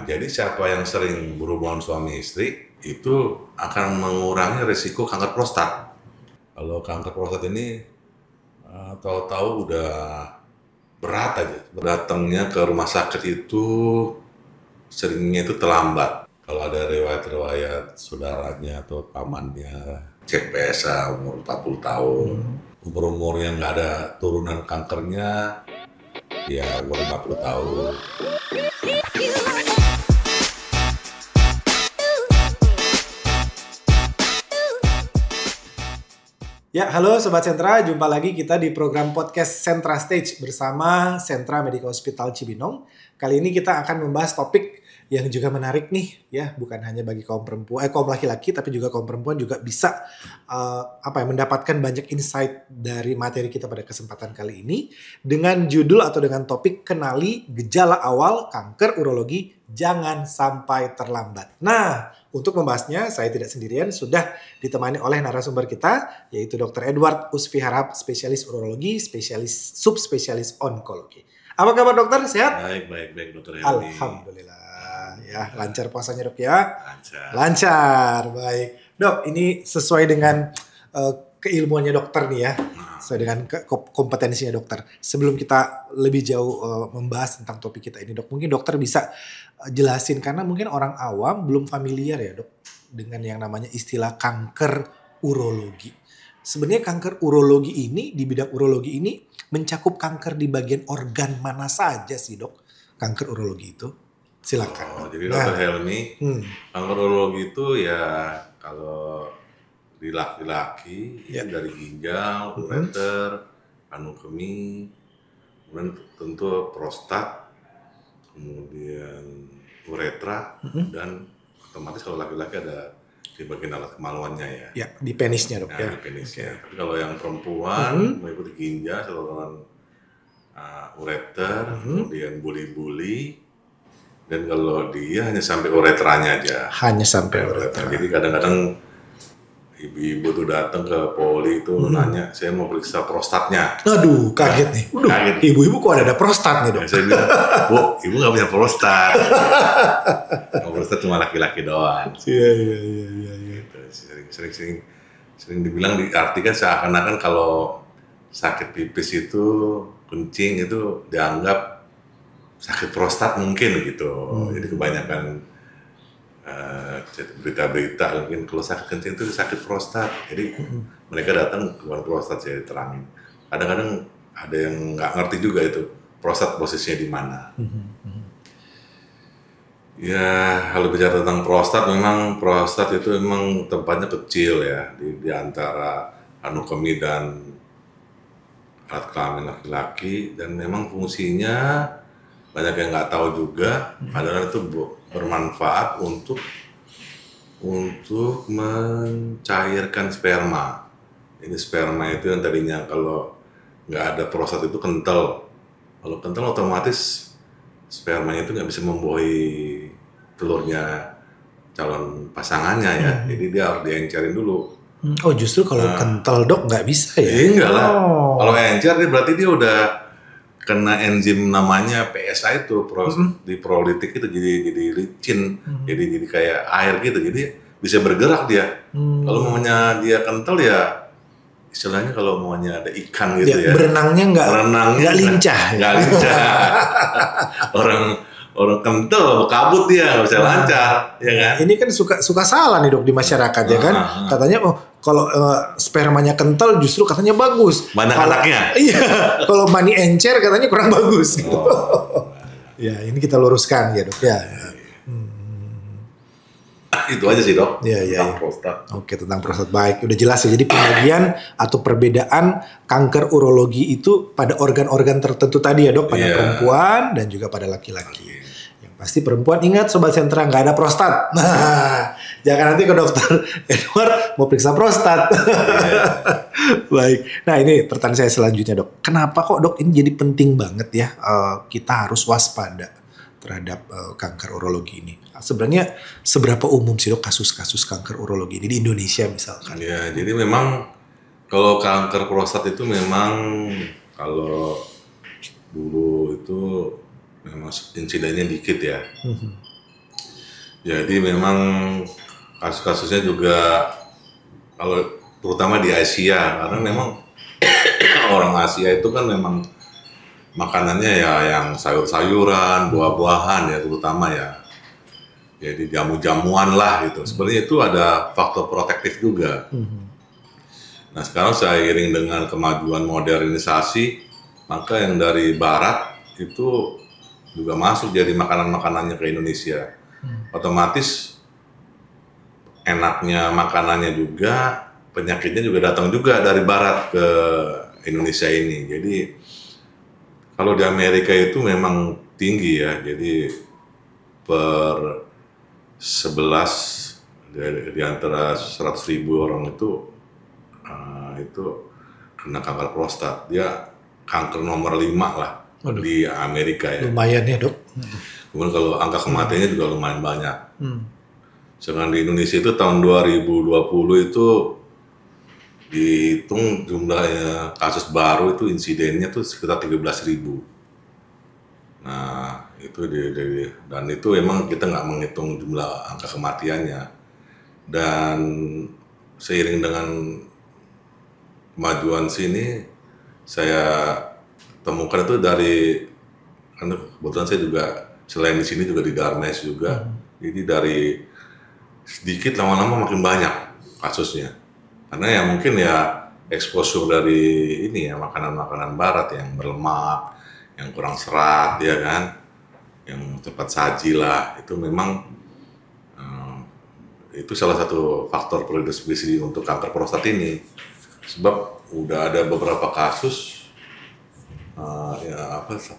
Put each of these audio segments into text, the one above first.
Jadi siapa yang sering berhubungan suami istri itu akan mengurangi risiko kanker prostat. Kalau kanker prostat ini tahu-tahu udah berat aja. Datangnya ke rumah sakit itu seringnya itu terlambat. Kalau ada riwayat-riwayat saudaranya atau pamannya cek PSA umur 40 tahun, umur-umur yang nggak ada turunan kankernya, ya umur 50 tahun. Ya, halo Sobat Sentra, jumpa lagi kita di program podcast Sentra Stage bersama Sentra Medical Hospital Cibinong. Kali ini kita akan membahas topik yang juga menarik nih, ya, bukan hanya bagi kaum laki-laki, tapi juga kaum perempuan juga bisa mendapatkan banyak insight dari materi kita pada kesempatan kali ini dengan judul atau dengan topik kenali gejala awal kanker urologi jangan sampai terlambat. Nah, untuk membahasnya, saya tidak sendirian, sudah ditemani oleh narasumber kita, yaitu Dr. Edward Usfi Harahap, spesialis urologi, subspesialis onkologi. Apa kabar dokter? Sehat? Baik, Dr. Helmi. Alhamdulillah. Ya, lancar puasanya dok ya? Lancar. Baik. Dok, ini sesuai dengan keilmuannya dokter nih ya. Sesuai dengan kompetensinya dokter. Sebelum kita lebih jauh membahas tentang topik kita ini dok, mungkin dokter bisa jelasin, karena mungkin orang awam belum familiar ya dok dengan yang namanya istilah kanker urologi. Sebenarnya kanker urologi ini, di bidang urologi ini mencakup kanker di bagian organ mana saja sih dok? Kanker urologi itu? Silakan. Jadi Dr. Helmi, kanker urologi itu ya kalau di laki-laki itu dari ginjal, ureter, kandung kemih, kemudian tentu prostat, kemudian uretra, dan otomatis kalau laki-laki ada di bagian alat kemaluannya ya. Ya, di penisnya dok ya. Di penisnya. Tapi kalau yang perempuan mengikuti ginjal, saluran ureter, kemudian buli-buli, dan kalau dia hanya sampai uretranya aja. Hanya sampai uretra. Jadi kadang-kadang ibu-ibu tuh datang ke poli itu nanya, saya mau periksa prostatnya. Aduh, kaget nih. Kaget. Ibu-ibu kok ada prostat nih dok? Saya bilang, Bu, ibu nggak punya prostat. Prostat cuma laki-laki doang. Iya. Gitu. Sering dibilang, diartikan seakan-akan kalau sakit pipis itu, kencing itu dianggap sakit prostat mungkin gitu. Jadi kebanyakan berita-berita mungkin kalau sakit kencing itu sakit prostat. Jadi mereka datang ke prostat, saya terangin. Kadang-kadang ada yang nggak ngerti juga itu prostat posisinya di mana. Ya, kalau bicara tentang prostat, memang prostat itu memang tempatnya kecil ya di antara kandung kemih dan alat kelamin laki-laki, dan memang fungsinya banyak yang nggak tahu juga, padahal itu bermanfaat untuk mencairkan sperma. Ini sperma itu yang tadinya kalau nggak ada prostat itu kental. Kalau kental otomatis spermanya itu nggak bisa membuahi telurnya calon pasangannya ya. Jadi dia harus diencerin dulu. Oh, justru kalau kental dok nggak bisa ya? Enggak lah. Kalau encer berarti dia udah kena enzim namanya PSA itu, di prolitik itu jadi licin, jadi kayak air gitu, jadi bisa bergerak dia. Kalau maunya dia kental ya istilahnya kalau maunya ada ikan gitu ya. Berenangnya nggak lincah. Nggak lincah. orang kental kabut dia nggak bisa lancar, ya kan? Ini kan suka salah nih dok di masyarakat ya kan? Katanya kalau spermanya kental justru katanya bagus. Banyak anaknya. Iya. Kalau mani encer katanya kurang bagus. Gitu. Ya, ini kita luruskan ya dok ya. Itu aja sih dok. Tentang prostat. Oke, tentang prostat, baik. Udah jelas ya. Jadi pembagian atau perbedaan kanker urologi itu pada organ-organ tertentu tadi ya dok, pada perempuan dan juga pada laki-laki. Yang pasti perempuan, ingat Sobat Sentra, nggak ada prostat. Nah, jangan nanti ke dokter Edward mau periksa prostat. Baik. Nah, ini pertanyaan saya selanjutnya dok. Kenapa kok dok ini jadi penting banget ya kita harus waspada terhadap kanker urologi ini? Sebenarnya seberapa umum sih dok kasus-kasus kanker urologi ini di Indonesia misalkan? Ya, jadi memang kalau kanker prostat itu memang kalau dulu itu memang insidennya dikit ya. Jadi memang kasus-kasusnya juga kalau terutama di Asia, karena memang orang Asia itu kan memang makanannya ya yang sayur-sayuran, buah-buahan ya terutama ya. Jadi jamu-jamuan lah gitu. Sebenarnya itu ada faktor protektif juga. Nah sekarang seiring dengan kemajuan modernisasi, maka yang dari barat itu juga masuk jadi makanan-makanannya ke Indonesia. Otomatis enaknya makanannya juga, penyakitnya juga datang juga dari barat ke Indonesia ini. Jadi kalau di Amerika itu memang tinggi ya, jadi per 11 di antara 100.000 orang itu kena kanker prostat. Dia kanker nomor 5 lah. Aduh. Di Amerika ya. Lumayan ya dok. Kemudian kalau angka kematiannya juga lumayan banyak. Sedangkan di Indonesia itu tahun 2020 itu dihitung jumlahnya kasus baru itu insidennya tuh sekitar 13.000. Nah itu dan itu memang kita nggak menghitung jumlah angka kematiannya. Dan seiring dengan kemajuan sini saya temukan itu karena kebetulan saya juga selain di sini juga di Darmes juga, jadi dari sedikit lama-lama makin banyak kasusnya, karena ya mungkin ya exposure dari ini ya makanan-makanan barat yang berlemak, yang kurang serat ya kan, yang cepat saji lah, itu memang itu salah satu faktor predisposisi untuk kanker prostat ini, sebab udah ada beberapa kasus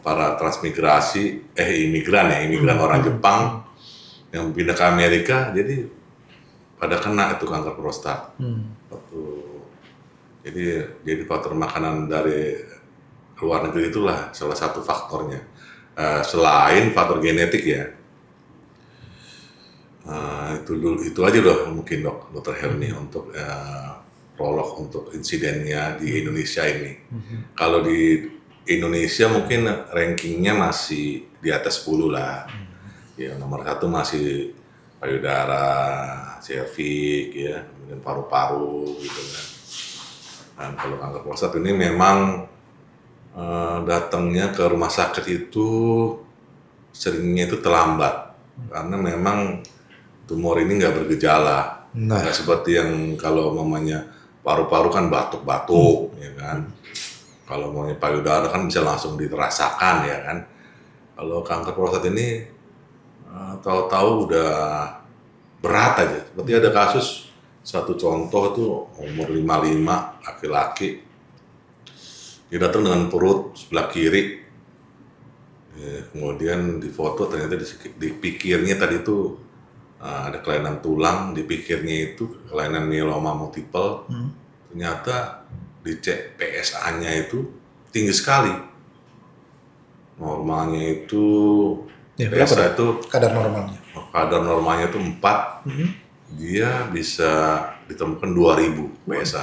para transmigrasi imigran orang Jepang yang pindah ke Amerika, jadi pada kena itu kanker prostat. Jadi faktor makanan dari luar negeri itulah salah satu faktornya, selain faktor genetik ya. Itu aja loh mungkin Dr. Helmi untuk prolog untuk insidennya di Indonesia ini. Kalau di Indonesia mungkin rankingnya masih di atas 10 lah. Ya nomor 1 masih payudara, serviks ya, kemudian paru-paru gitu kan. Dan kalau kanker prostat ini memang datangnya ke rumah sakit itu seringnya itu terlambat, karena memang tumor ini nggak bergejala, nggak seperti yang kalau mamanya paru-paru kan batuk-batuk ya kan. Kalau mau payudara kan bisa langsung dirasakan ya kan. Kalau kanker prostat ini tahu-tahu udah berat aja. Seperti ada kasus, satu contoh itu umur 55 laki-laki. Dia datang dengan perut sebelah kiri. Ya, kemudian difoto ternyata di pikirnya tadi itu ada kelainan tulang, di pikirnya itu kelainan myeloma multiple. Ternyata dicek PSA-nya itu tinggi sekali. Normalnya itu ya, PSA itu kadar normalnya. Kadar normalnya itu 4. Dia bisa ditemukan 2.000 PSA.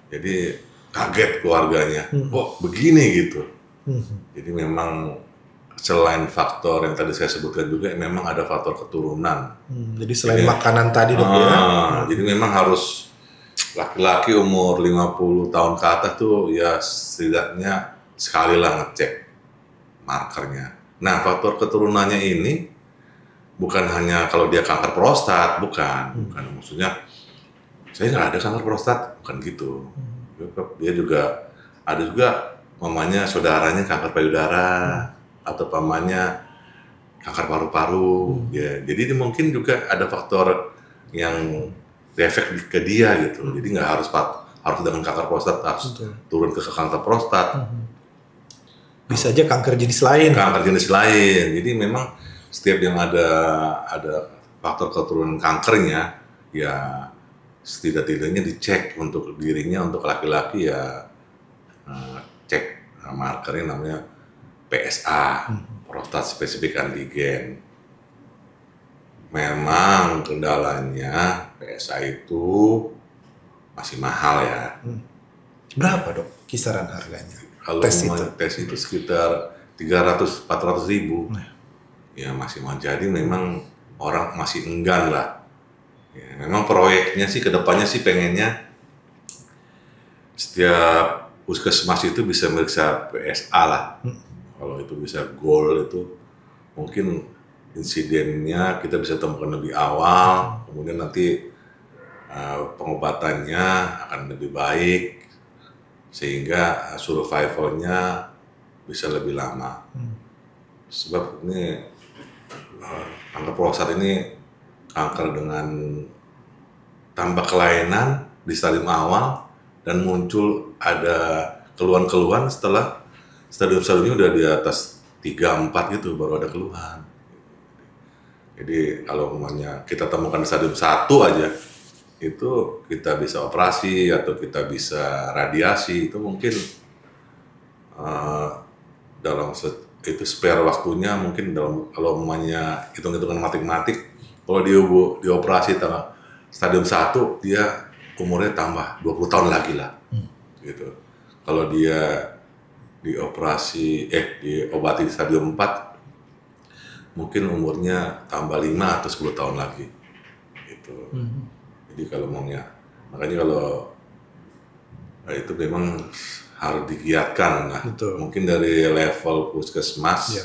Jadi kaget keluarganya. Kok begini gitu. Jadi memang selain faktor yang tadi saya sebutkan juga memang ada faktor keturunan. Jadi selain makanan tadi dok ya. Jadi memang harus laki-laki umur 50 tahun ke atas tuh ya setidaknya sekali lah ngecek markernya. Nah faktor keturunannya ini bukan hanya kalau dia kanker prostat, bukan maksudnya saya nggak ada kanker prostat, bukan gitu. Dia juga ada juga mamanya saudaranya kanker payudara atau pamannya kanker paru-paru. Ya, jadi mungkin juga ada faktor yang efek ke dia gitu. Jadi nggak harus dengan kanker prostat harus turun ke kanker prostat. Bisa aja kanker jenis lain. Jadi memang setiap yang ada faktor keturunan kankernya ya setidak-tidaknya dicek untuk dirinya. Untuk laki-laki ya cek markernya namanya PSA, prostat spesifik antigen. Memang kendalanya PSA itu masih mahal ya. Berapa dok kisaran harganya? Kalau tes itu sekitar 300-400 ribu. Ya masih mahal. Jadi memang orang masih enggan lah. Ya, memang proyeknya sih kedepannya sih pengennya setiap puskesmas itu bisa meriksa PSA lah. Kalau itu bisa goal itu mungkin insidennya kita bisa temukan lebih awal, kemudian nanti pengobatannya akan lebih baik sehingga survivalnya bisa lebih lama. Sebab ini kanker prostat ini kanker dengan tanpa kelainan di stadium awal dan muncul ada keluhan-keluhan setelah stadium-stadiumnya udah di atas 3-4 gitu baru ada keluhan. Jadi kalau umumnya kita temukan di stadium 1 aja itu kita bisa operasi atau kita bisa radiasi itu mungkin dalam itu spare waktunya mungkin dalam kalau umumnya hitung-hitungan matematik kalau dioperasi stadium 1 dia umurnya tambah 20 tahun lagi lah gitu. Kalau dia diobati di stadium 4 mungkin umurnya tambah 5 atau 10 tahun lagi gitu. Jadi kalau maunya makanya kalau itu memang harus digiatkan lah. Mungkin dari level puskesmas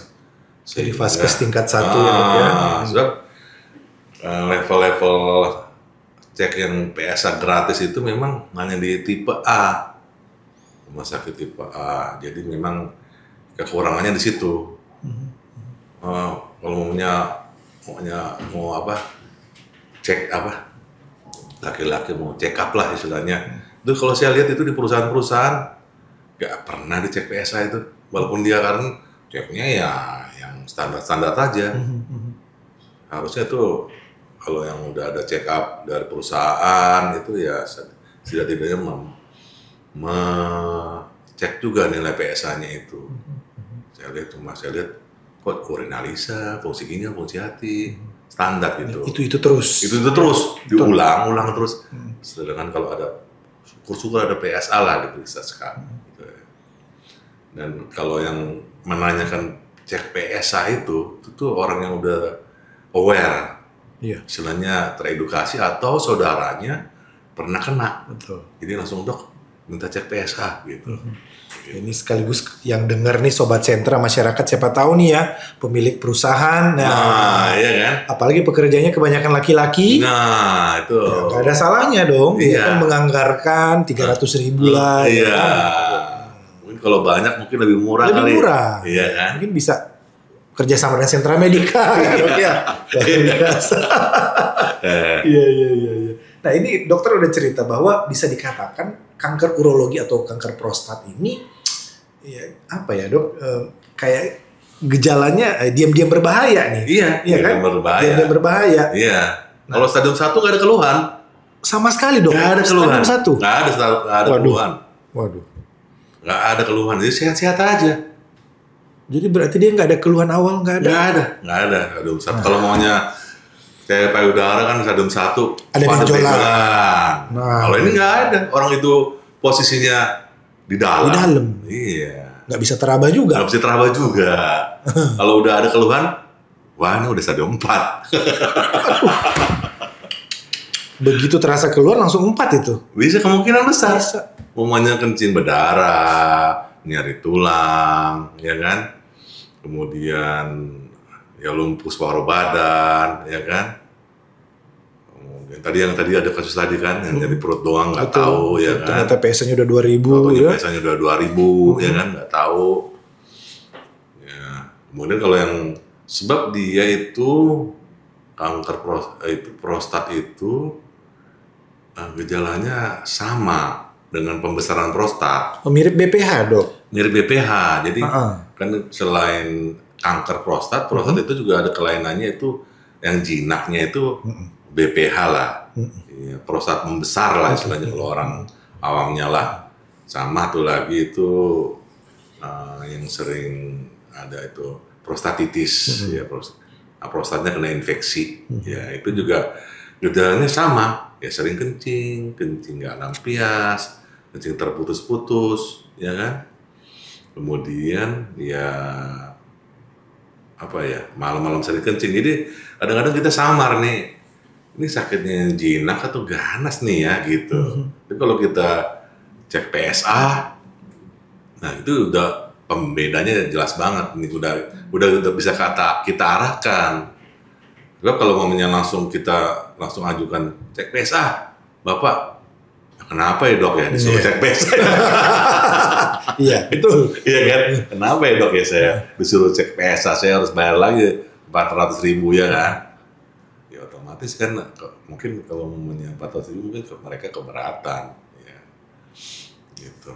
jadi vaskes tingkat 1 ya dok ya. Sebab level-level cek yang PSA gratis itu memang hanya di tipe A, rumah sakit tipe A. Jadi memang kekurangannya di situ. Kalau mau apa cek apa laki-laki mau check up lah istilahnya. Itu kalau saya lihat itu di perusahaan-perusahaan nggak pernah dicek PSA itu, walaupun dia kan ceknya ya yang standar-standar aja. Harusnya tuh kalau yang udah ada check up dari perusahaan itu ya setidaknya cek juga nilai PSA-nya itu. Saya lihat kok urinalisa, fungsi ginjal, fungsi hati, standar gitu. Itu terus. Itu terus diulang terus. Sedangkan kalau ada syukur-syukur ada PSA lah diperiksa sekali. Gitu. Dan kalau yang menanyakan cek PSA itu tuh orang yang udah aware, istilahnya teredukasi atau saudaranya pernah kena. Betul. Jadi langsung dok minta cek PSA gitu. Ini sekaligus yang dengar nih Sobat Sentra masyarakat siapa tahu nih ya pemilik perusahaan. Nah iya kan. Apalagi pekerjanya kebanyakan laki-laki. Nah itu. Ya, gak ada salahnya dong. Dia kan menganggarkan 300.000 lah. Iya. Ya kan? Mungkin kalau banyak mungkin lebih murah kali. Lebih murah. Iya kan. Mungkin bisa kerjasama dengan Sentra Medica. Ya. Iya. Nah ini dokter udah cerita bahwa bisa dikatakan kanker urologi atau kanker prostat ini ya apa ya dok kayak gejalanya diam-diam berbahaya nih. Iya kan? Diam-diam berbahaya. Iya. Nah, kalau stadium 1 nggak ada keluhan. Sama sekali dok. Nggak ada keluhan. Stadium 1. Nggak ada keluhan. Waduh. Nggak ada keluhan. Jadi sehat-sehat aja. Jadi berarti dia nggak ada keluhan awal nggak ada. Nggak ada. Stadium 1. Kalau maunya kayak payudara kan stadium 1 ada benjolan. Nah, kalau ini nggak ada. Orang itu posisinya di dalam. Di dalam. Iya. Nggak bisa teraba juga. Nggak bisa teraba juga. Kalau udah ada keluhan, wah ini udah stadium 4. Begitu terasa keluar langsung 4 itu. Bisa kemungkinan besar. Bisa. Umumnya kencing berdarah, nyari tulang, ya kan? Kemudian ya lumpuh separuh badan, ya kan? Kemudian tadi ada kasus tadi kan yang jadi perut doang nggak tahu ya kan. Ternyata PSA-nya udah 2000 ya. PSA-nya udah 2000 ya kan nggak tahu. Ya. Kemudian kalau yang sebab dia itu kanker prostat itu gejalanya sama dengan pembesaran prostat. Oh, mirip BPH dok. Mirip BPH. Jadi kan selain kanker prostat itu juga ada kelainannya itu yang jinaknya itu BPH lah, ya, prostat membesar lah istilahnya kalau orang awamnya lah. Sama tuh lagi itu yang sering ada itu prostatitis, ya prostatnya kena infeksi, ya itu juga gejalanya sama, ya sering kencing nggak lampias, kencing terputus-putus, ya kan. Kemudian ya malam-malam sering kencing. Jadi kadang-kadang kita samar nih, ini sakitnya jinak atau ganas nih ya gitu. Tapi kalau kita cek PSA, nah itu udah pembedanya jelas banget. Ini udah bisa kita arahkan. Sebab kalau momennya kita langsung ajukan cek PSA, Bapak, kenapa ya dok ya disuruh cek PSA? Iya, betul. Iya kan? Kenapa ya dok ya saya disuruh cek PSA, saya harus bayar lagi 400.000 ya kan? Ya otomatis kan mungkin kalau momennya 400.000 mungkin mereka keberatan. Ya. Gitu.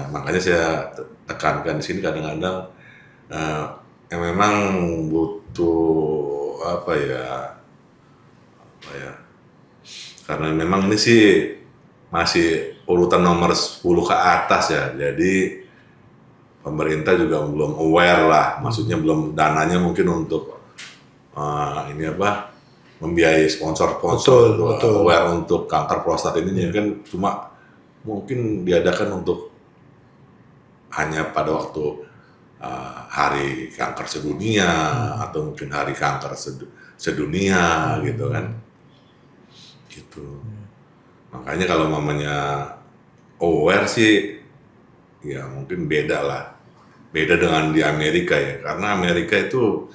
Makanya saya tekankan di sini kadang-kadang yang memang butuh karena memang ini sih masih urutan nomor 10 ke atas ya, jadi pemerintah juga belum aware lah, maksudnya belum dananya mungkin untuk membiayai sponsor Betul. aware untuk kanker prostat ini kan cuma mungkin diadakan untuk hanya pada waktu hari kanker sedunia atau mungkin hari kanker sedunia gitu kan, gitu. Makanya kalau mamanya aware sih, ya mungkin beda dengan di Amerika ya, karena Amerika itu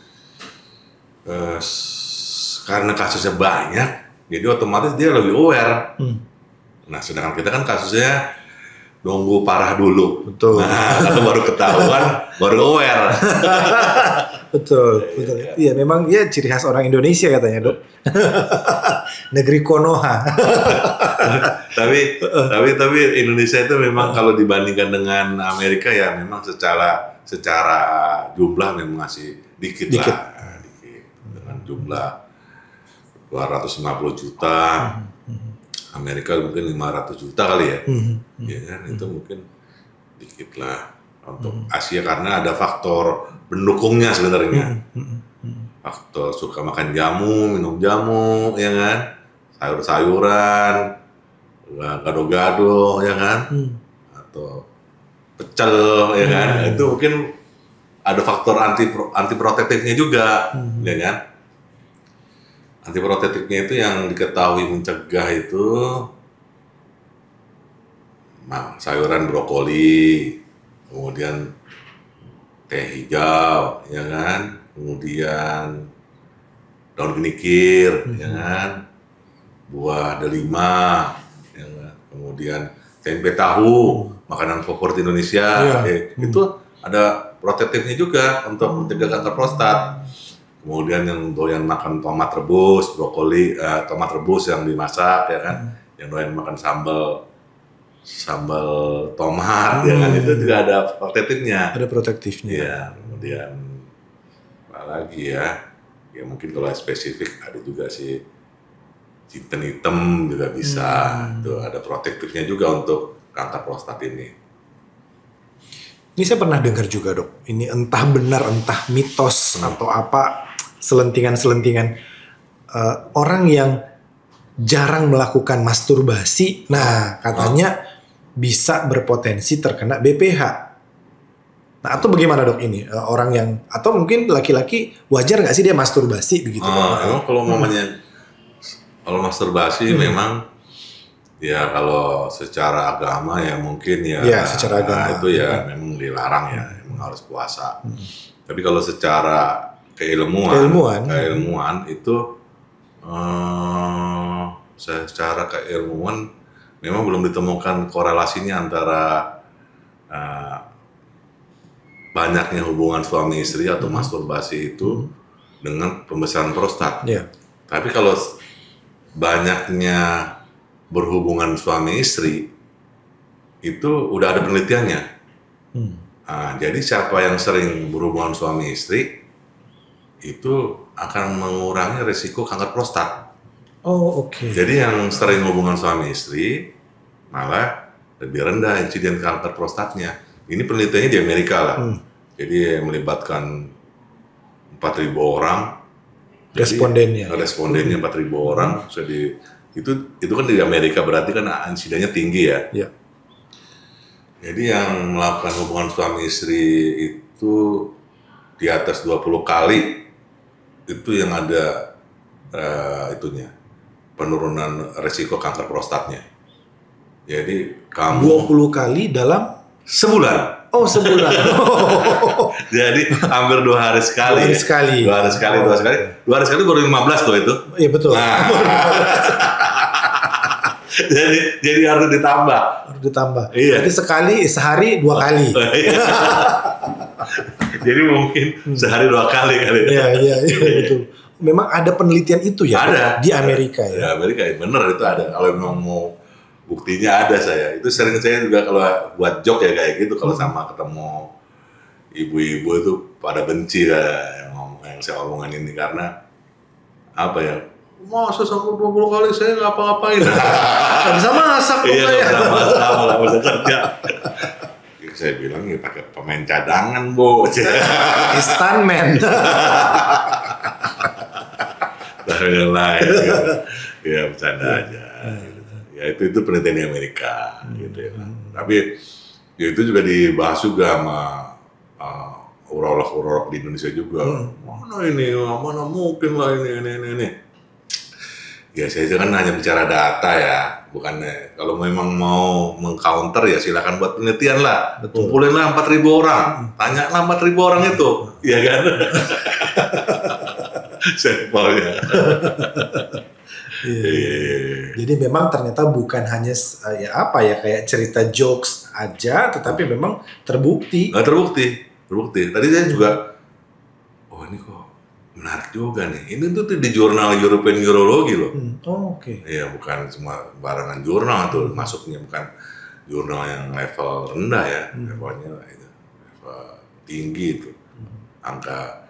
karena kasusnya banyak, jadi otomatis dia lebih aware. Nah, sedangkan kita kan kasusnya nunggu parah dulu. Betul. Nah, atau baru ketahuan, baru aware. Betul. Iya, memang ya ciri khas orang Indonesia katanya, Dok. Negeri Konoha. tapi Indonesia itu memang kalau dibandingkan dengan Amerika ya memang secara jumlah memang masih dikit. Lah. Dikit. Dengan jumlah 250 juta. Amerika mungkin 500 juta kali ya. Ya kan, itu mungkin dikit lah untuk Asia karena ada faktor pendukungnya sebenarnya. Faktor suka makan jamu, minum jamu, ya kan? Sayur-sayuran, gado-gado, ya kan? Atau pecel, ya kan? Itu mungkin ada faktor antiprotektifnya juga, ya kan? Antiprotektifnya itu yang diketahui mencegah itu sayuran brokoli, kemudian teh hijau, ya kan? Kemudian daun kenikir, ya kan? Buah delima, ya kan? Kemudian tempe tahu, makanan favorit Indonesia, itu ada protektifnya juga untuk mencegah kanker prostat. Kemudian yang doyan makan tomat rebus, brokoli, tomat rebus yang dimasak, ya kan? Yang doyan makan sambal tomat, ya kan? Itu juga ada protektifnya. Ada protektifnya. Ya, kemudian apa lagi ya? Ya mungkin kalau spesifik ada juga sih jinten hitam juga bisa. Itu ada protektifnya juga untuk kanker prostat ini. Ini saya pernah dengar juga, Dok. Ini entah benar entah mitos atau apa, selentingan-selentingan orang yang jarang melakukan masturbasi, nah katanya bisa berpotensi terkena BPH. Nah, atau bagaimana, Dok, ini orang yang, atau mungkin laki-laki wajar nggak sih dia masturbasi begitu? Emang kalau kalau masturbasi memang ya kalau secara agama ya mungkin ya secara agama itu ya memang dilarang ya, memang harus puasa. Tapi kalau secara keilmuan itu secara keilmuan memang belum ditemukan korelasinya antara banyaknya hubungan suami istri atau masturbasi itu dengan pembesaran prostat. Tapi kalau banyaknya berhubungan suami istri itu udah ada penelitiannya. Jadi siapa yang sering berhubungan suami istri itu akan mengurangi risiko kanker prostat. Jadi yang sering hubungan suami istri malah lebih rendah insiden kanker prostatnya. Ini penelitiannya di Amerika lah. Jadi melibatkan 4.000 orang. Respondennya 4.000 orang. Jadi itu kan di Amerika, berarti kan insidennya tinggi ya. Jadi yang melakukan hubungan suami istri itu di atas 20 kali itu yang ada itunya penurunan resiko kanker prostatnya. Jadi kamu 20 kali dalam sebulan. Oh, sebulan. Jadi hampir 2 hari sekali. 2 hari sekali. 2 hari sekali, 2 hari sekali. 2 hari sekali baru 15 tuh itu. Iya betul. Nah. jadi harus ditambah. Harus ditambah. Iya. Jadi sehari 2 kali. Jadi mungkin sehari 2 kali kali. Iya betul. Memang ada penelitian itu ya? Ada. Di Amerika ya? Di Amerika ya, bener itu ada. Kalau memang mau buktinya ada saya. Itu sering saya juga kalau buat joke ya kayak gitu. Kalau sama ketemu ibu-ibu itu pada benci lah yang saya omongin ini. Karena apa ya, masa sampai 20 kali saya ngapa-ngapain. Nggak bisa masak kok iya, saya. nggak bisa masak, nggak bisa kerja. Saya bilang ya pakai pemain cadangan, Bu. Stuntman. yang lain gitu. Ya bercanda aja gitu. Ya itu penelitian di Amerika gitu ya. Tapi ya itu juga dibahas juga sama urolog di Indonesia juga. Mana mungkin lah ini. Ya saya kan hanya bicara data ya, bukannya kalau memang mau mengcounter ya silakan buat penelitian lah. Kumpulin lah 4.000 orang, tanya lah 4.000 orang itu, ya kan? Sampelnya. Jadi memang ternyata bukan hanya kayak cerita jokes aja, tetapi memang terbukti. Terbukti. Tadi saya juga, oh ini kok menarik juga nih. Ini tuh di jurnal European Urology loh. Oke. Iya, bukan cuma barangan jurnal tuh masuknya, bukan jurnal yang level rendah ya, levelnya itu level tinggi itu. Angka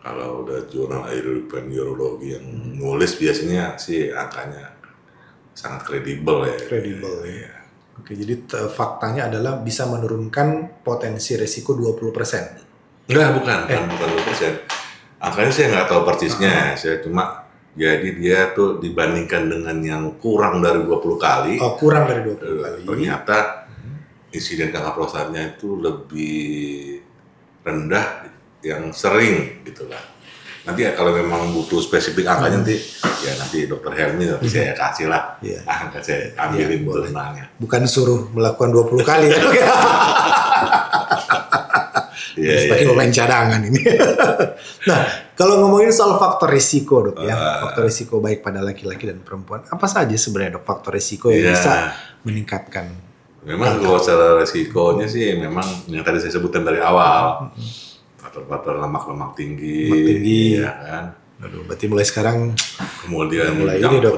kalau udah jurnal European Urology yang nulis biasanya sih angkanya sangat kredibel ya. Kredibel ya. Oke, jadi faktanya adalah bisa menurunkan potensi resiko 20%. Enggak, bukan 20%. Angkanya saya nggak tahu persisnya, saya cuma jadi dia tuh dibandingkan dengan yang kurang dari 20 kali. Oh, kurang dari 20 kali. Ternyata insiden kanker prostatnya itu lebih rendah yang sering gitu lah. Nanti ya kalau memang butuh spesifik angkanya nanti Dokter Helmi nanti saya kasih lah. Angka saya ambilin jurnalnya. Bukan suruh melakukan 20 kali ya. Sebagai pemain cadangan ini. Nah, kalau ngomongin soal faktor risiko dok ya, faktor risiko baik pada laki-laki dan perempuan, apa saja sebenarnya dok faktor risiko yang bisa meningkatkan? Memang kalau secara risikonya sih memang yang tadi saya sebutkan dari awal. Faktor lemak tinggi, ya kan. Aduh, berarti mulai sekarang kemudian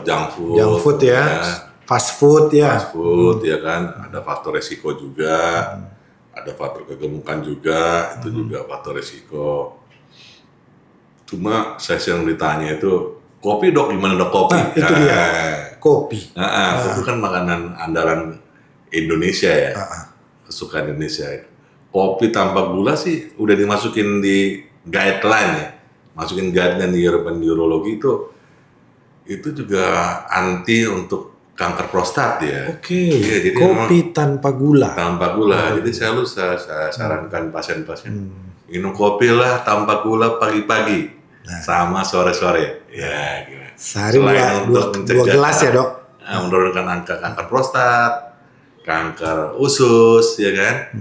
junk food ya, fast food ya. Ya kan, ada faktor resiko juga, ada faktor kegemukan juga, itu juga faktor resiko. Cuma saya sering ditanya itu, kopi dok gimana dok kopi? Itu dia, kopi. Kopi kan makanan andalan Indonesia ya, kesukaan Indonesia. Kopi tanpa gula sih udah dimasukin di guideline ya, masukin guideline di European Urology itu juga anti untuk kanker prostat ya. Oke. Ya, jadi kopi tanpa gula. Tanpa gula. Jadi saya sarankan pasien-pasien minum kopi lah tanpa gula pagi-pagi sama sore-sore. Ya, gila. Sehari dua gelas ya dok. Menurunkan angka kanker prostat, kanker usus, ya kan,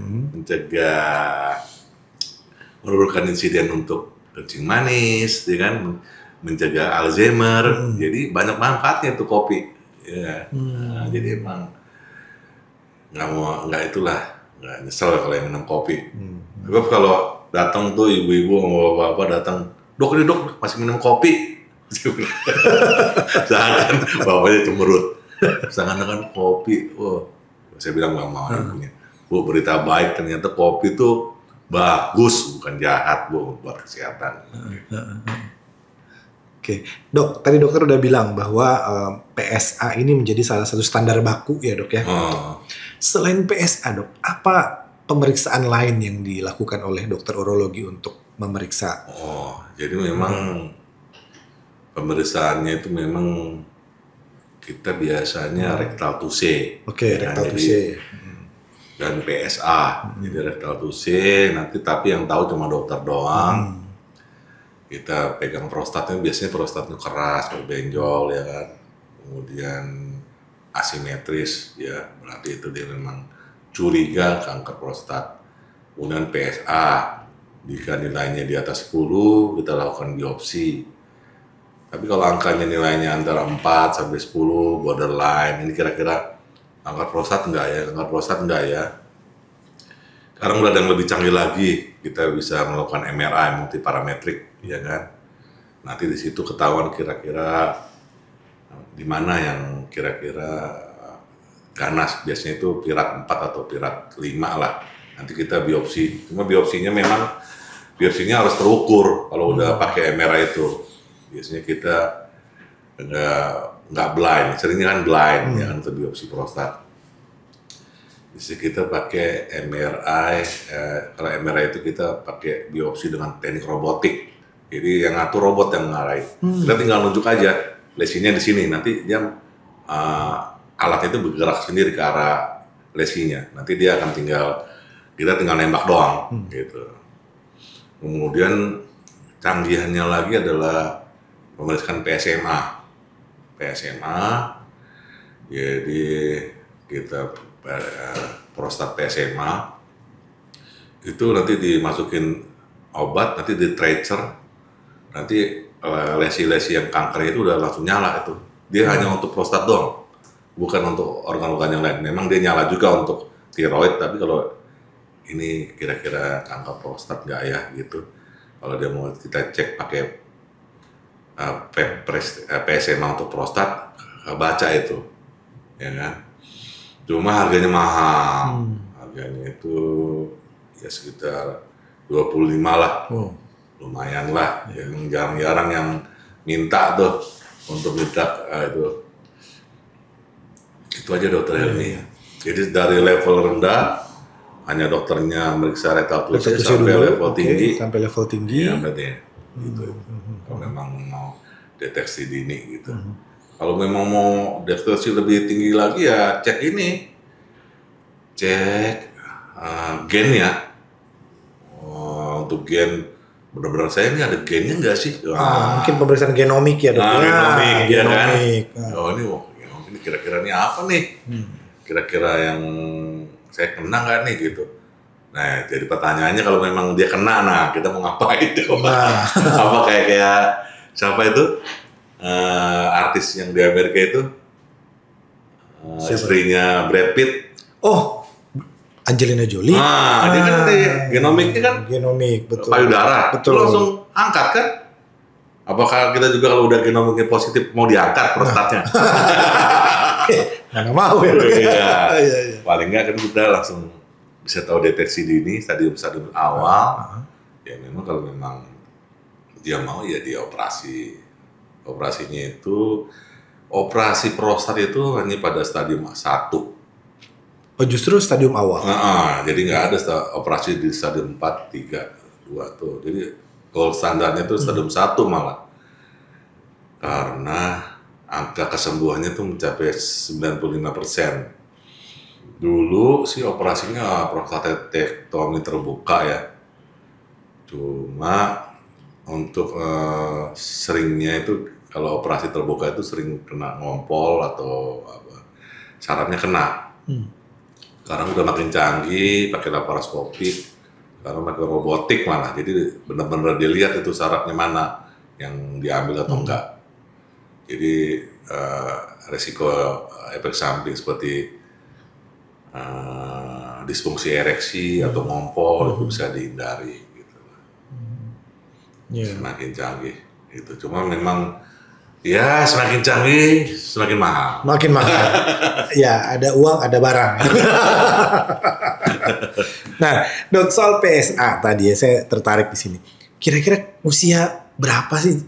menurunkan insiden untuk kencing manis, ya kan, mencegah Alzheimer, jadi banyak manfaatnya tuh kopi, ya. Jadi emang nggak nyesel kalau yang minum kopi. Sebab kalau datang tuh ibu-ibu sama bapak-bapak datang, dok ini dok masih minum kopi, jangan bapaknya cemberut, jangan kopi, saya bilang nggak mau punya. Bu, berita baik ternyata kopi itu bagus, bukan jahat bu buat kesehatan. Oke, dok. Tadi dokter udah bilang bahwa PSA ini menjadi salah satu standar baku ya dok ya. Selain PSA dok, apa pemeriksaan lain yang dilakukan oleh dokter urologi untuk memeriksa? Jadi memang pemeriksaannya itu memang kita biasanya rectal tuse. Oke, rectal tuse. dan PSA, jadi rectal tubing. Nanti tapi yang tahu cuma dokter doang. Kita pegang prostatnya, biasanya prostatnya keras, berbenjol ya kan, kemudian asimetris ya, berarti itu dia memang curiga kanker prostat. Kemudian PSA, jika nilainya di atas 10 kita lakukan biopsi. Tapi kalau angkanya nilainya antara 4 sampai 10 borderline, ini kira-kira kanker prostat enggak ya, kanker prostat enggak ya. Sekarang udah ada yang lebih canggih lagi, kita bisa melakukan MRI multiparametrik, ya kan. Nanti di situ ketahuan kira-kira di mana yang kira-kira ganas, biasanya itu pirat 4 atau pirat 5 lah. Nanti kita biopsi, cuma biopsinya harus terukur kalau udah pakai MRI itu. Biasanya kita nggak blind, seringnya kan blind ya kan untuk biopsi prostat. Bisa kita pakai MRI, kalau MRI itu kita pakai biopsi dengan teknik robotik. Jadi yang ngatur robot yang ngarahin. Kita tinggal nunjuk aja lesinya di sini, nanti dia alat itu bergerak sendiri ke arah lesinya. Nanti dia akan kita tinggal nembak doang gitu. Kemudian canggihannya lagi adalah pemeriksaan PSMA. Jadi kita prostat PSMA itu nanti dimasukin obat, nanti di tracer, nanti lesi-lesi yang kanker itu udah langsung nyala itu. Dia hanya untuk prostat doang, bukan untuk organ-organ yang lain. Memang dia nyala juga untuk tiroid, tapi kalau ini kira-kira kanker prostat nggak ya gitu. Kalau dia mau kita cek pakai PSMA untuk prostat, baca itu, ya kan. Cuma harganya mahal, harganya itu ya sekitar 25 lah, lumayan lah. Yang jarang-jarang yang minta tuh untuk minta itu aja dokter Helmi. Jadi dari level rendah hanya dokternya meriksa rectal tubing sampai level tinggi. Sampai level tinggi. Ya berarti gitu. Kalau memang mau deteksi dini gitu. Kalau memang mau deteksi lebih tinggi lagi ya cek gen ya. Untuk gen benar-benar saya ini ada gennya nggak sih? Mungkin pemeriksaan genomik ya dok. Genomik ya kan. Genomik ini kira-kira ini apa nih? Kira-kira yang saya kena nggak nih gitu. Nah, jadi pertanyaannya kalau memang dia kena, nah kita mau ngapain coba? Apa kayak siapa itu artis yang di Amerika itu istrinya Brad Pitt? Oh, Angelina Jolie. Dia kan genomiknya kan genomik, betul. Payudara. Betul. Itu langsung angkat kan? Apakah kita juga kalau udah genomiknya positif mau diangkat prostatnya? Mana mau ya? Iya. Paling nggak kan kita langsung bisa tahu deteksi dini stadium awal. Ya memang kalau memang dia mau ya dia operasi. Operasinya itu operasi prostat itu hanya pada stadium 1. Oh justru stadium awal. Jadi nggak ada operasi di stadium 4, 3, 2 tuh. Jadi gold standarnya itu stadium 1 malah. Karena angka kesembuhannya tuh mencapai 95%. Dulu sih operasinya prostatektomi terbuka ya. Cuma untuk seringnya itu kalau operasi terbuka itu sering kena ngompol atau sarafnya kena. Sekarang udah makin canggih, pakai laparoskopik, sekarang pakai robotik malah. Jadi benar-benar dilihat itu sarafnya mana yang diambil atau enggak. Jadi resiko efek samping seperti disfungsi ereksi atau ngompol itu bisa dihindari gitu. Semakin canggih itu. Cuma memang ya semakin canggih semakin mahal. Makin mahal. Ya ada uang ada barang. Nah, dok soal PSA tadi ya saya tertarik di sini. Kira-kira usia berapa sih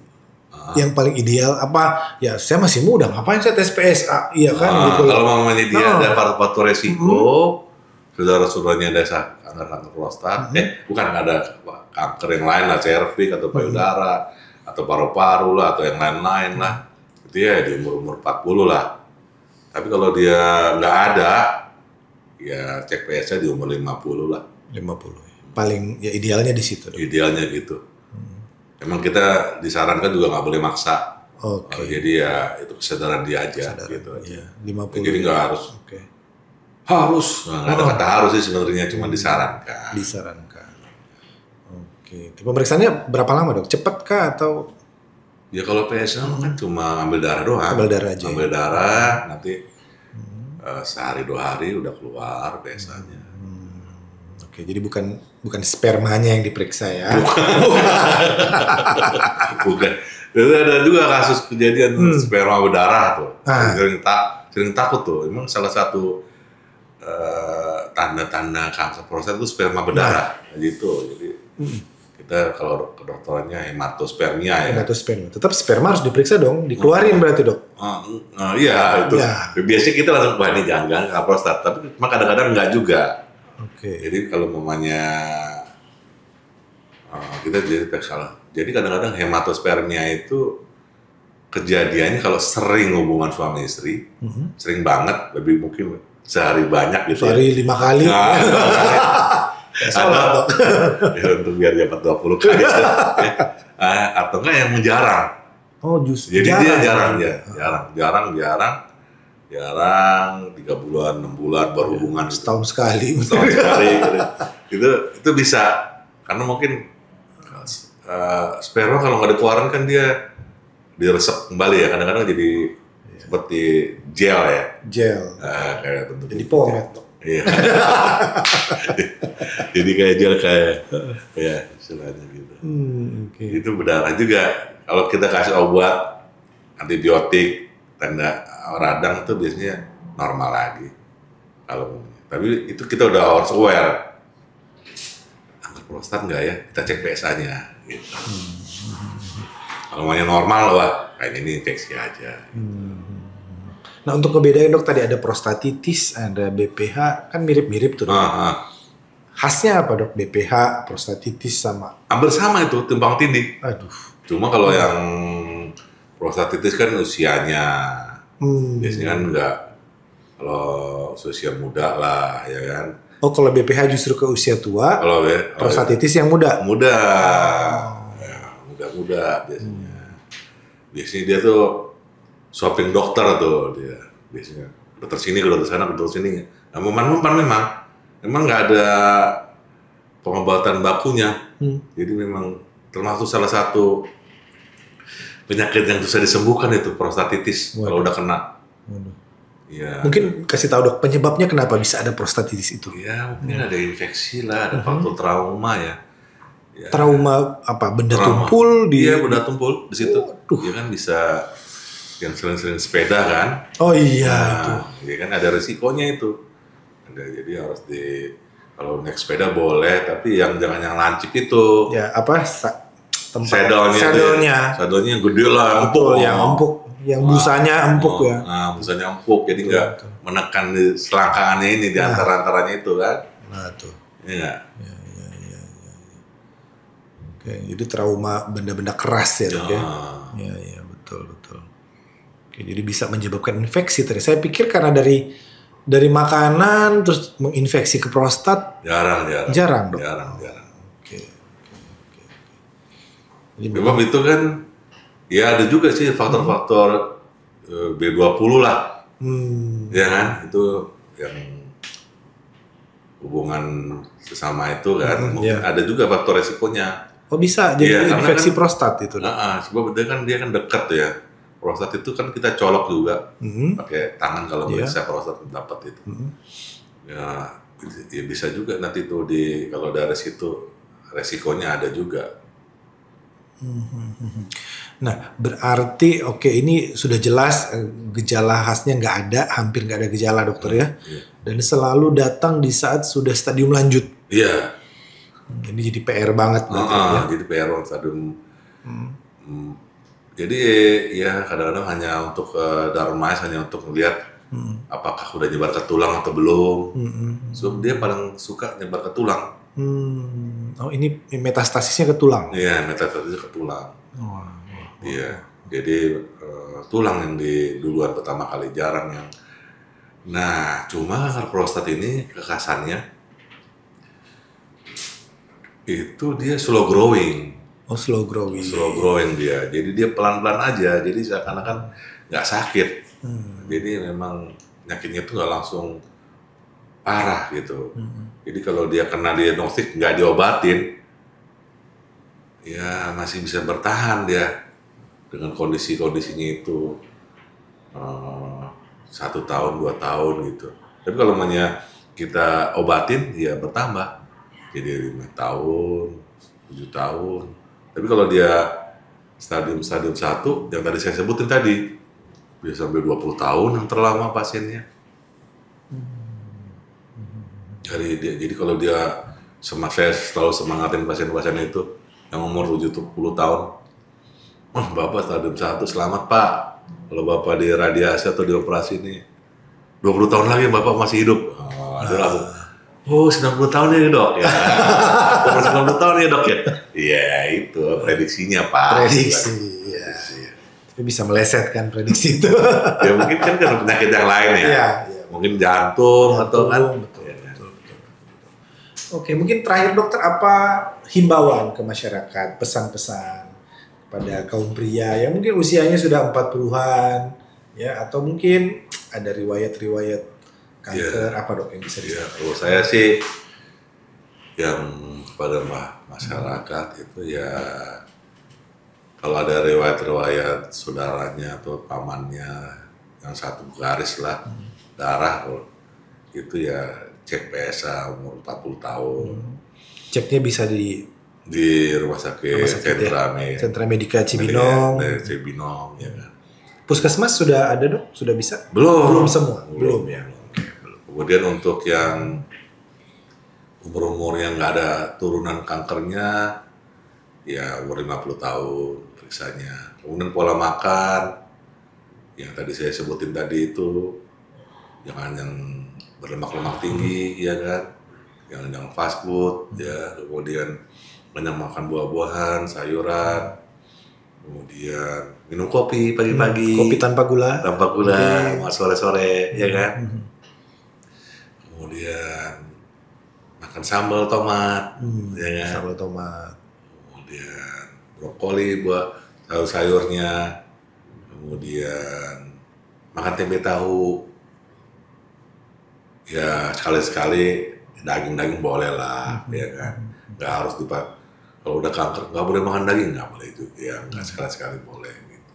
yang paling ideal? Apa ya saya masih muda, ngapain saya tes PSA? Iya kan gitu. Kalau mamanya dia ada faktor resiko, saudara-saudaranya ada kanker prostat, bukan ada kanker yang lain lah, cervix atau payudara atau paru-paru lah atau yang lain-lain lah. Itu ya di umur 40 lah. Tapi kalau dia nggak ada, ya cek PSA di umur 50 lah. 50. Paling ya idealnya di situ. Dok. Idealnya gitu. Emang kita disarankan juga nggak boleh maksa. Oke. Jadi ya itu kesadaran dia aja gitu. Iya, 50. Jadi nggak harus. Oke. Harus. Nah, nggak ada kata harus sih sebenarnya, cuma disarankan. Disarankan. Oke. Pemeriksaannya berapa lama, Dok? Cepat kah atau Ya kalau PSA kan cuma ambil darah doang. ambil darah aja? Ambil darah, nanti sehari 2 hari udah keluar PSA-nya. Oke, jadi bukan spermanya yang diperiksa ya. Bukan. Jadi ada juga kasus kejadian sperma berdarah tuh. Sering takut tuh. Emang salah satu tanda-tanda kanker prostat itu sperma berdarah. Gitu. Jadi kita kalau kedokterannya hematospermia ya. Hematospermia. Tetap sperma harus diperiksa dong, dikeluarin berarti, Dok. Iya itu. Ya. Biasanya kita langsung wah ini jangan kanker prostat, tapi cuma kadang-kadang enggak juga. Oke. Jadi kalau mamanya kita jadi salah. Jadi kadang-kadang hematospermia itu kejadiannya kalau sering hubungan suami istri, sering banget, lebih mungkin sehari banyak gitu. Sehari 5 kali. Atau ya, untuk biar dapat 20 kali. Atau enggak yang jarang. Oh, justru. Jadi dia jarang 3 bulan, 6 bulan berhubungan. Setahun sekali. Gitu. Itu bisa karena mungkin sperma kalau nggak dikeluarin kan dia diresep kembali ya, kadang-kadang jadi seperti gel ya. Gel. Kayak bentuk. Jadi pomade, Dok. Iya. Jadi kayak gel kayak istilahnya gitu. Okay. Itu berdarah juga. Kalau kita kasih obat antibiotik tanda radang itu biasanya normal lagi. Tapi itu kita udah harus aware. Kanker prostat nggak ya? Kita cek PSA-nya. Gitu. Kalau maunya normal, wah kayak ini infeksi aja. Nah untuk ngebedain, Dok, tadi ada prostatitis, ada BPH, kan mirip-mirip tuh, Dok. Khasnya apa, Dok? BPH, prostatitis sama? Hampir sama itu, timbang tindih. Aduh. Cuma kalau yang prostatitis kan usianya, biasanya kan enggak, kalau usia muda lah, ya kan. Oh, kalau BPH justru ke usia tua, kalau prostatitis yang muda? Muda, muda biasanya. Biasanya dia tuh shopping dokter tuh dia, biasanya. Dokter sini, ke dokter sana, ke dokter sini. Nah, memang nggak ada pengobatan bakunya. Jadi memang termasuk salah satu penyakit yang susah disembuhkan itu prostatitis. Kalau udah kena. Ya. Mungkin kasih tahu, Dok, penyebabnya kenapa bisa ada prostatitis itu? Ya mungkin ada infeksi lah, ada faktor trauma ya. Trauma apa? Benda tumpul di? Iya, benda tumpul di situ. Dia kan bisa yang sering-sering sepeda kan. Oh iya, itu. Dia kan ada resikonya itu. Jadi harus kalau naik sepeda boleh, tapi jangan yang lancip itu. Ya apa? Saddle-nya yang gede lah, empuk. Yang busanya empuk ya. Nah, busanya empuk, jadi nggak menekan di selangkangannya ini di antara-antaranya itu kan. Nah tuh. Iya. Oke, jadi trauma benda-benda keras ya, Dok ya. Iya, betul. Oke, jadi bisa menyebabkan infeksi tadi. Saya pikir karena dari makanan terus menginfeksi ke prostat. Jarang, Dok. Jarang. Oke. Memang itu kan ya ada juga sih faktor-faktor B20 lah. Ya kan, itu yang hubungan sesama itu kan. Mungkin ada juga faktor resikonya. Oh bisa jadi infeksi prostat itu. Sebab dia kan dekat ya. Prostat itu kan kita colok juga pakai tangan kalau meriksa prostat dapat itu. Ya bisa juga nanti tuh kalau dari situ resikonya ada juga. Nah berarti ini sudah jelas gejala khasnya nggak ada, hampir nggak ada gejala, dokter ya. Dan selalu datang di saat sudah stadium lanjut. Iya. Ini jadi PR banget. Jadi PR banget stadium. Jadi ya kadang-kadang hanya untuk darmas, hanya untuk melihat apakah udah nyebar ke tulang atau belum. So dia paling suka nyebar ke tulang. Oh ini metastasisnya ke tulang? Iya, metastasisnya ke tulang. Iya, jadi tulang yang duluan pertama kali, jarang Nah, cuma kanker prostat ini kekasannya itu dia slow growing. Oh, slow growing. Slow growing dia. Jadi dia pelan-pelan aja. Jadi seakan-akan nggak sakit. Jadi memang penyakitnya itu nggak langsung parah gitu. Jadi kalau dia kena diagnostik nggak diobatin, ya masih bisa bertahan dia dengan kondisi-kondisinya itu 1 tahun, 2 tahun gitu. Tapi kalau namanya kita obatin, ya bertambah. Jadi 5 tahun, 7 tahun. Tapi kalau dia stadium 1, yang tadi saya sebutin tadi, bisa sampai 20 tahun yang terlama pasiennya. Jadi kalau dia, saya selalu semangatin pasien-pasien itu, yang umur 70 tahun, Bapak stadium 1, selamat Pak. Kalau Bapak diradiasi atau dioperasi ini, 20 tahun lagi Bapak masih hidup. Dia langsung, 90 tahun ya dok ya. 90 tahun ya dok ya. Iya itu prediksinya Pak. Prediksi, ya. Tapi bisa meleset kan prediksi itu. Ya mungkin kan karena penyakit yang lain ya. Iya. Mungkin jantung atau kan. Betul. Oke, mungkin terakhir dokter, apa himbauan ke masyarakat, pesan-pesan pada kaum pria yang mungkin usianya sudah 40-an, ya, atau mungkin ada riwayat-riwayat kanker, apa dok yang bisa disampaikan? Kalau saya sih yang pada masyarakat itu ya, kalau ada riwayat-riwayat saudaranya atau pamannya yang satu garis lah darah, itu ya cek PSA umur 40 tahun. Ceknya bisa di rumah sakit Sentra Medika Cibinong. Cibinong ya kan. Puskesmas sudah ada dok? Sudah bisa? Belum semua? Belum ya. Belum. Kemudian untuk yang umur-umur yang nggak ada turunan kankernya, ya umur 50 tahun periksanya. Kemudian pola makan, yang tadi saya sebutin tadi itu, jangan yang berlemak-lemak tinggi, ya kan, yang fast food, ya, kemudian banyak makan buah-buahan, sayuran, kemudian minum kopi pagi-pagi, kopi tanpa gula, sore-sore, ya kan, kemudian makan sambal tomat, ya kan, sambal tomat, kemudian brokoli buat sayur-sayurnya, kemudian makan tempe tahu. Ya sekali-sekali daging-daging boleh lah, ya kan. Nggak harus kalau udah kanker nggak boleh makan daging, nggak boleh itu, ya nggak sekali-sekali boleh gitu.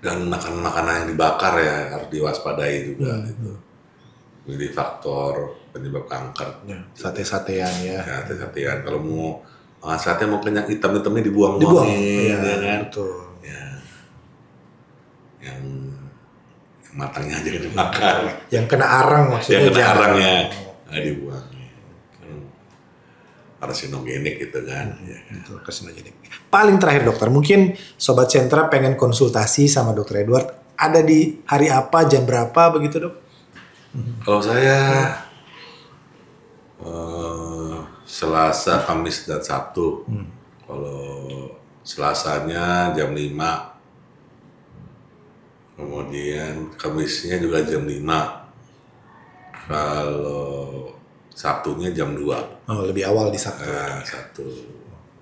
Dan makan makanan yang dibakar ya harus diwaspadai juga gitu. Jadi faktor penyebab kanker. Ya, sate-satean ya. Sate-satean. Kalau mau makan sate mau kenyang, hitam-hitamnya dibuang, ya kan. Betul. Ya. Yang matangnya aja dimakan. Yang kena arang maksudnya. Yang kena arangnya nggak dibuang. Karsinogenik gitu kan. Betul, karsinogenik. Paling terakhir dokter, mungkin Sobat Sentra pengen konsultasi sama Dokter Edward. Ada di hari apa, jam berapa begitu dok? Kalau saya Selasa, Kamis, dan Sabtu. Kalau Selasanya jam 5. Kemudian Kamisnya juga jam 5. Kalau Sabtunya jam 2. Oh, lebih awal di Sabtu. Sabtu.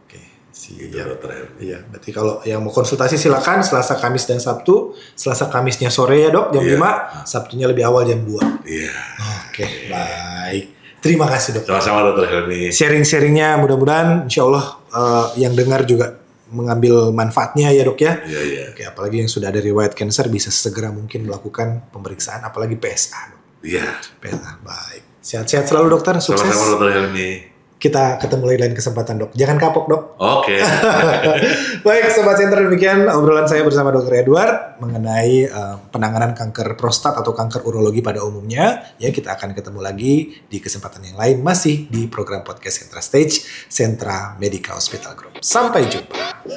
Oke, Gitu, dokter. Iya, berarti kalau yang mau konsultasi silakan Selasa, Kamis, dan Sabtu. Selasa, Kamisnya sore ya dok, jam 5. Sabtunya lebih awal jam 2. Iya. Oke, baik. Terima kasih dok. Sama-sama dokter Helmi. Sharing-sharingnya mudah-mudahan insya Allah yang dengar juga mengambil manfaatnya ya dok ya. Iya. Oke, apalagi yang sudah ada riwayat cancer bisa segera mungkin melakukan pemeriksaan, apalagi PSA dok. Iya. PSA, baik. Sehat-sehat selalu dokter, sukses. Sama-sama dokter Helmi. Kita ketemu lagi lain kesempatan dok. Jangan kapok dok. Oke. Baik Sobat Sentra, demikian obrolan saya bersama Dokter Edward mengenai penanganan kanker prostat atau kanker urologi pada umumnya. Ya, kita akan ketemu lagi di kesempatan yang lain masih di program podcast Sentra Stage, Sentra Medica Hospital Group. Sampai jumpa.